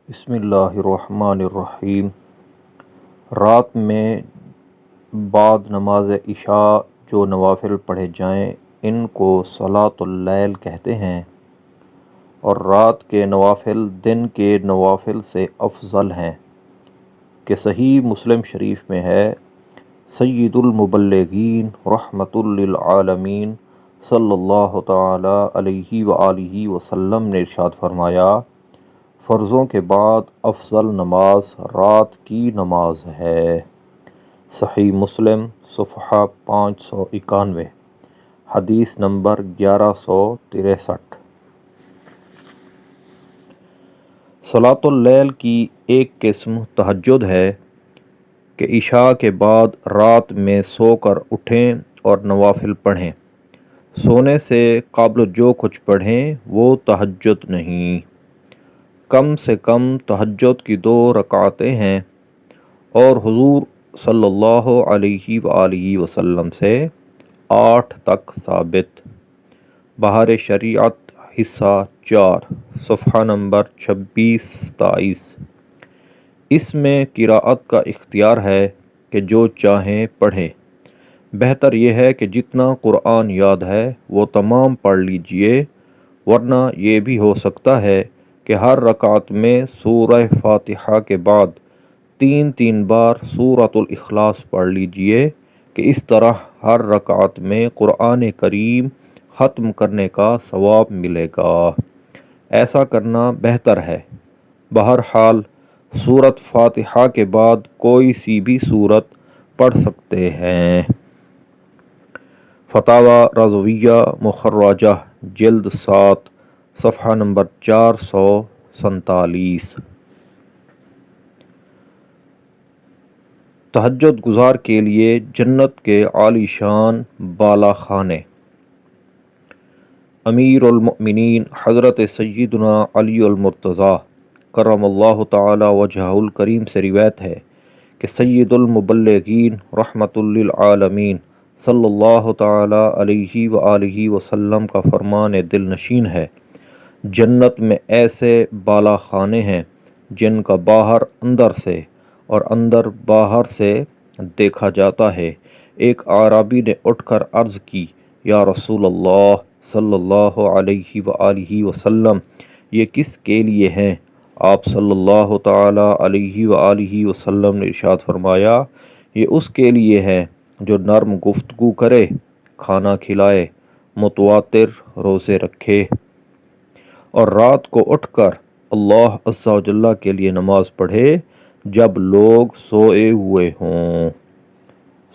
بسم اللہ الرحمن الرحیم۔ رات میں بعد نماز عشاء جو نوافل پڑھے جائیں ان کو صلاۃ اللیل کہتے ہیں، اور رات کے نوافل دن کے نوافل سے افضل ہیں کہ صحیح مسلم شریف میں ہے، سید المبلغین رحمۃ للعالمین صلی اللہ تعالی علیہ وآلہ وسلم نے ارشاد فرمایا، فرضوں کے بعد افضل نماز رات کی نماز ہے۔ صحیح مسلم صفحہ 591، حدیث نمبر 1163۔ صلاۃ اللیل کی ایک قسم تہجد ہے کہ عشاء کے بعد رات میں سو کر اٹھیں اور نوافل پڑھیں۔ سونے سے قبل جو کچھ پڑھیں وہ تہجد نہیں، کم سے کم تہجد کی 2 رکعتیں ہیں، اور حضور صلی اللہ علیہ وآلہ وسلم سے 8 تک ثابت۔ بہار شریعت حصہ 4 صفحہ نمبر 26-27۔ اس میں قراءت کا اختیار ہے کہ جو چاہیں پڑھیں۔ بہتر یہ ہے کہ جتنا قرآن یاد ہے وہ تمام پڑھ لیجئے، ورنہ یہ بھی ہو سکتا ہے کہ ہر رکعت میں سورہ فاتحہ کے بعد 3 بار سورۃ الاخلاص پڑھ لیجئے، کہ اس طرح ہر رکعت میں قرآن کریم ختم کرنے کا ثواب ملے گا۔ ایسا کرنا بہتر ہے۔ بہرحال سورۃ فاتحہ کے بعد کوئی سی بھی سورت پڑھ سکتے ہیں۔ فتاوی رضویہ مخرجہ جلد 7 صفحہ نمبر 447۔ تہجد گزار کے لیے جنت کے عالی شان بالا خانے۔ امیر المؤمنین حضرت سیدنا علی المرتضیٰ کرم اللہ تعالی وجہہ الکریم سے روایت ہے کہ سید المبلغین رحمۃ للعالمین صلی اللہ تعالی علیہ وآلہ وسلم کا فرمان دل نشین ہے، جنت میں ایسے بالا خانے ہیں جن کا باہر اندر سے اور اندر باہر سے دیکھا جاتا ہے۔ ایک اعرابی نے اٹھ کر عرض کی، یا رسول اللہ صلی اللہ علیہ وآلہ وسلم، یہ کس کے لیے ہیں؟ آپ صلی اللہ تعالی علیہ وآلہ وسلم نے ارشاد فرمایا، یہ اس کے لیے ہیں جو نرم گفتگو کرے، کھانا کھلائے، متواتر روزے رکھے، اور رات کو اٹھ کر اللہ عز و جل کے لیے نماز پڑھے جب لوگ سوئے ہوئے ہوں۔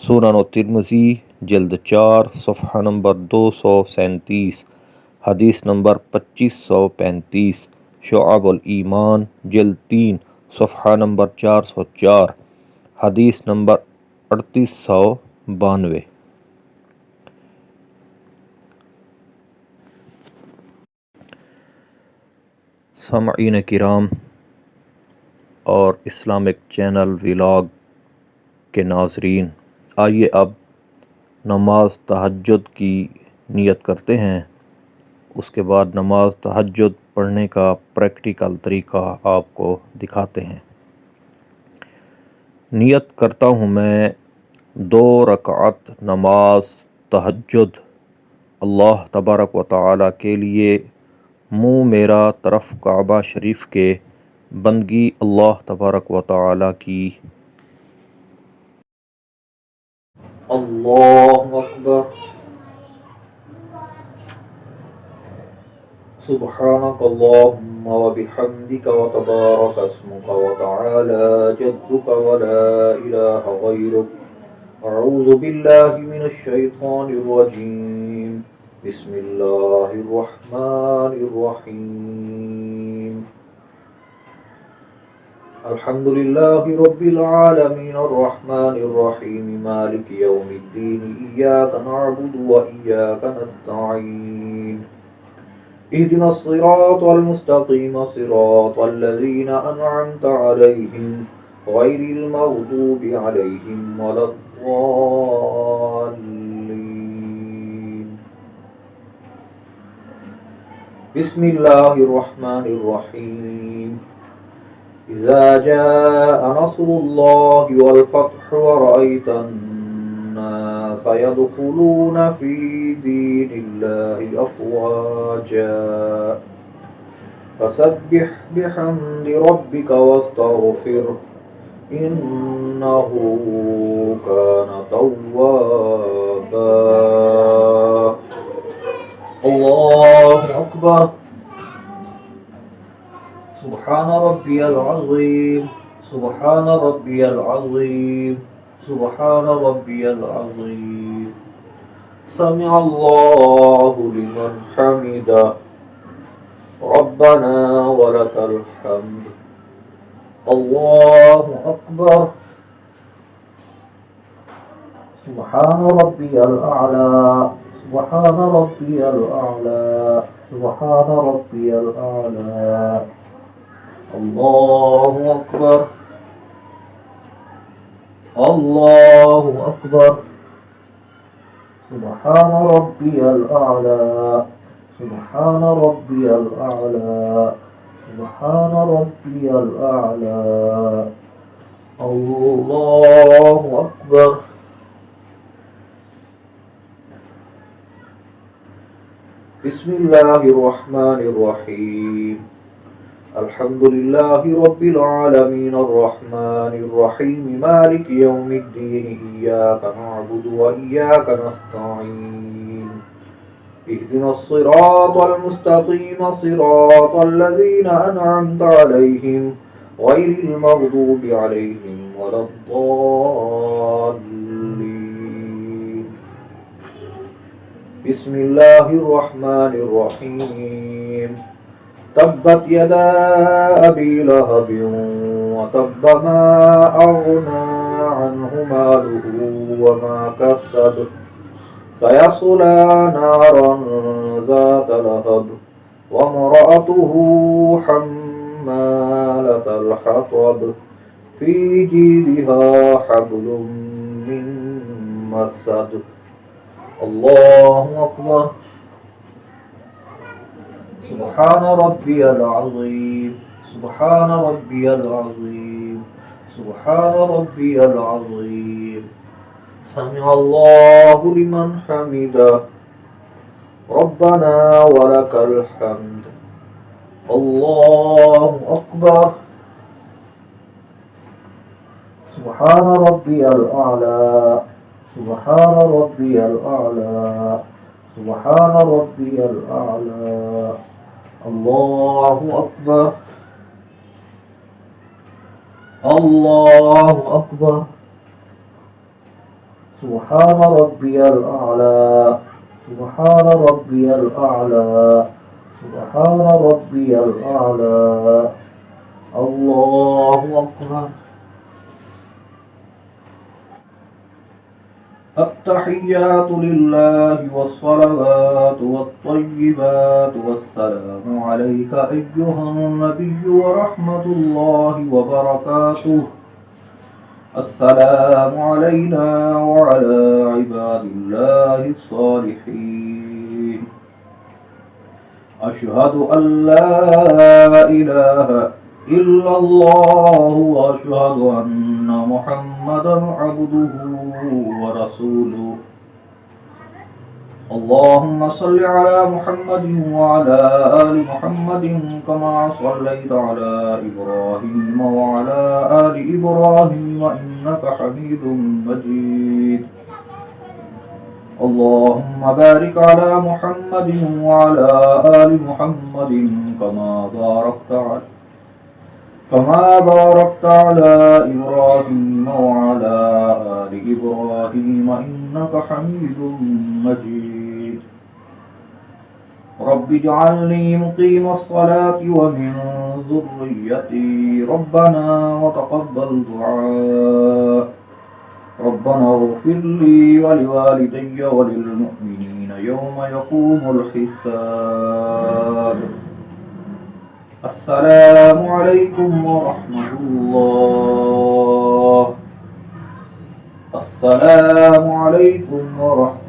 سنن ترمذی جلد 4 صفحہ نمبر 237، حدیث نمبر 2535۔ شعب الایمان جلد 3 صفحہ نمبر 404، حدیث نمبر 3892۔ سامعین کرام اور اسلامک چینل ولاگ کے ناظرین، آئیے اب نماز تہجد کی نیت کرتے ہیں، اس کے بعد نماز تہجد پڑھنے کا پریکٹیکل طریقہ آپ کو دکھاتے ہیں۔ نیت کرتا ہوں میں 2 رکعت نماز تہجد، اللہ تبارک و تعالی کے لیے، منہ میرا طرف کعبہ شریف کے، بندگی اللہ تبارک و تعالی کی۔ اللہ اکبر، سبحانک اللہم وبحمدک وتبارک اسمک وتعالی جدک ولا الہ غیرک، اعوذ باللہ من الشیطان الرجیم، بسم اللہ الرحمن الرحیم، الحمد للہ رب العالمین الرحمن الرحیم مالک یوم الدین، ایاک نعبد و ایاک نستعین، اهدنا الصراط المستقیم صراط الذین انعمت علیہم غیر المغضوب علیہم ولا الضالین۔ بسم اللہ الرحمن الرحیم، إذا جاء نصر الله والفتح ورأيت الناس يدخلون في دين الله أفواجا فسبح بحمد ربك واستغفره إنه كان توابا. الله أكبر. سبحان ربي العظيم. سبحان ربي العظيم. سبحان ربي العظيم. سمع الله لمن حمده. ربنا ولك الحمد. الله أكبر. سبحان ربي الأعلى. سبحان ربي الأعلى. سبحان ربي الأعلى. الله أكبر. الله أكبر. سبحان ربي الأعلى. سبحان ربي الأعلى. سبحان ربي الأعلى. الله أكبر. بسم الله الرحمن الرحيم. الحمد لله رب العالمين الرحمن الرحيم مالك يوم الدين إياك نعبد وإياك نستعين اهدنا الصراط المستقيم صراط الذين أنعمت عليهم غير المغضوب عليهم ولا الضالين. بسم الله الرحمن الرحيم. تبت يدا أبي لهب وتب ما أغنى عنه ماله وما كسب سيصلى نارا ذات لهب وامرأته حمالة الحطب في جيدها حبل من مسد. الله أكبر. سبحان ربي العظيم. سبحان ربي العظيم. سبحان ربي العظيم. سمع الله لمن حمده. ربنا ولك الحمد. الله أكبر. سبحان ربي الأعلى. سبحان ربي الأعلى. سبحان ربي الأعلى. الله أكبر. الله أكبر. سبحان ربي الأعلى. سبحان ربي الأعلى. سبحان ربي الأعلى. الله أكبر. التحيات لله والصلوات والطيبات والسلام عليك أيها النبي ورحمة الله وبركاته. السلام علينا وعلى عباد الله الصالحين. أشهد أن لا إله إلا الله وأشهد أن محمدا عبده ورسوله. اللهم صل على محمد وعلى آل محمد كما صليت على إبراهيم وعلى آل إبراهيم إنك حميد مجيد. اللهم بارك على محمد وعلى آل محمد كما باركت على إبراهيم وعلى آل إبراهيم إنك حميد مجيد. رب اجعلني مقيم الصلاة ومن ذريتي ربنا وتقبل دعاء. ربنا اغفر لي ولوالدي وللمؤمنين يوم يقوم الحساب. السلام عليكم ورحمة الله. السلام عليكم ورحمة